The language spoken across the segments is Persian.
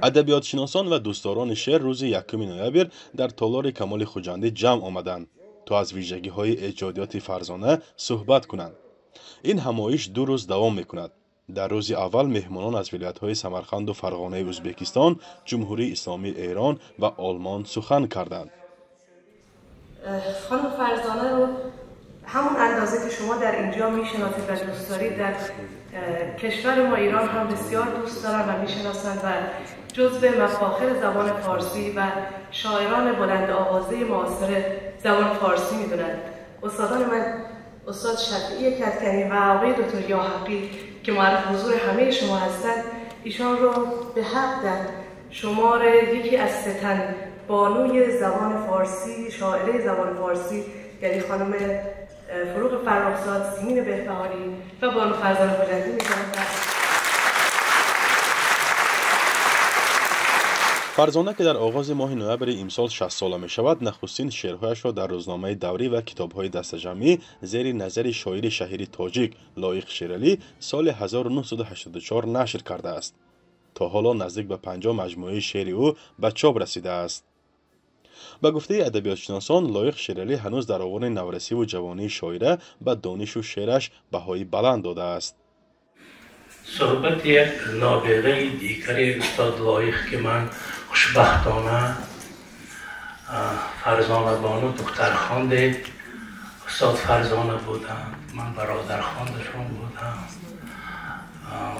ادبیاتشناسان و دوستداران شعر روز 1 نوامبر در تالار کمال خوجندی جمع آمدند تا از ویژگی‌های ایجادیات فرزانه صحبت کنند. این همایش 2 روز دوام می‌کند. در روز اول مهمانان از ولایت‌های سمرقند و فرغانه ازبکستان، جمهوری اسلامی ایران و آلمان سخن کردند. خانم فرزانه رو همون اندازه که شما در اینجا میشناسید و دوست دارید در کشور ما ایران هم بسیار دوست دارن و میشناسند و جزو مفاخر زبان فارسی و شاعران بلند آوازه معاصر زبان فارسی میدونند. استادان من استاد شفیعی کدکنی و آقای دکتر یاحقی که معرف حضور همه شما هستند، ایشان رو به حق در شمار یکی از 3 تن بانوی زبان فارسی، شاعره زبان فارسی، یعنی خانم فروغ فرخزاد، سیمین بهبهانی و بانو فرزانه خوجندی می‌دانم. فرزانه که در آغاز ماه نوامبر امسال 60 ساله می شود، نخستین شعرهایش را در روزنامه دوری و کتاب‌های دسته‌جمعی زیر نظر شاعر شهیر تاجیک لایق شیرعلی سال 1984 نشر کرده است. تا حالا نزدیک به 50 مجموعه شعر او به چاپ رسیده است. به گفته ادبیاتشناسان، لایق شیرعلی هنوز در آوان نورسی و جوانی شاعره به دانش و شعرش بهای بلند داده است. صحبت یک نابغه دیگری استاد لایق که من خوشبختانه فرزانه بانو دخترخوانده استاد فرزانه بودم، من برادرخواندشون بودم،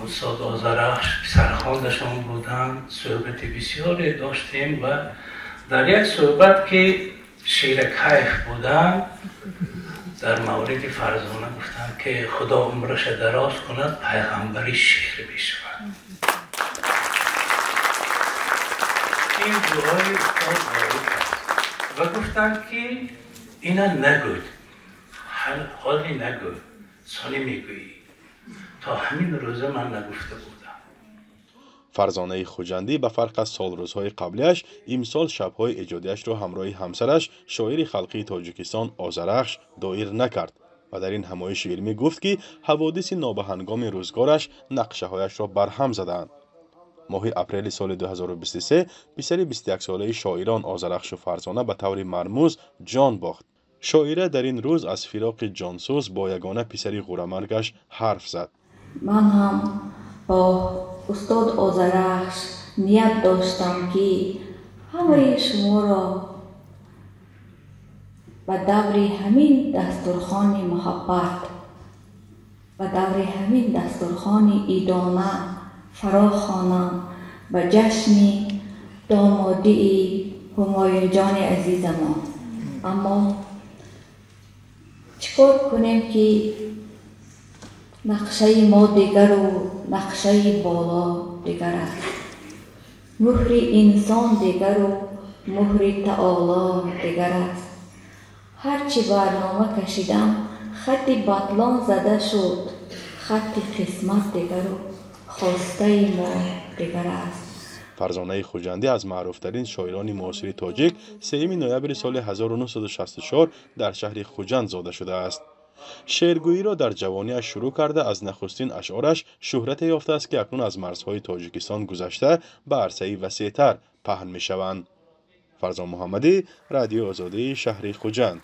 استاد آذرخش پسرخواندشون بودم. صحبت بسیاری داشتیم و در یک صحبت که شعر کیف بودم در مورد فرزانه گفتم که خدا عمرش دراز کند، پیغمبری شعر بشود. این دعای استاد لایق است و گفتم که اینا نگوید، حالی نگوید، سالی میگویی. تا همین روزه من نگفته بودم. فرزانه خوجندی به فرق از سال روزهای قبلیش امسال شب‌های ایجادیش را همراه همسرش شاعر خلقی تاجیکستان آذرخش دایر نکرد و در این همایش علمی گفت که حوادث نابهنگام روزگارش نقشه‌هایش را برهم زدند. ماه اپریل سال 2023 پسر 21 ساله شاعران آذرخش و فرزانه به طور مرموز جان باخت. شاعره در این روز از فراق جانسوز با یگانه پسر غورمرگش حرف زد. من هم با استاد آذرخش نیت داشتم که همه شما را به دور همین دسترخوان محبت و دور همین دسترخوان ایدانه فراخوانم به جشن دامادی همایون جان عزیزمان. اما چیکار کنیم که نقشه ما دیگر و نقشه بالا دیگر است، مهر انسان دیگر و مهر تعالی دیگر است. هرچی برنامه کشیدم خط بطلان زده شد، خط قسمت دیگر و خواسته ما دیگر است. فرزانه خوجندی از معروفترین شاعران معاصر تاجیک 3 نوامبر سال 1964 در شهر خوجند زاده شده است. شعرگویی را در جوانیش شروع کرده از نخستین اشعارش شهرت یافته است که اکنون از مرزهای تاجیکستان گذشته به عرصه وسیع‌تر پهن می شوند. فرزان محمدی، رادیو آزادی، شهر خوجند.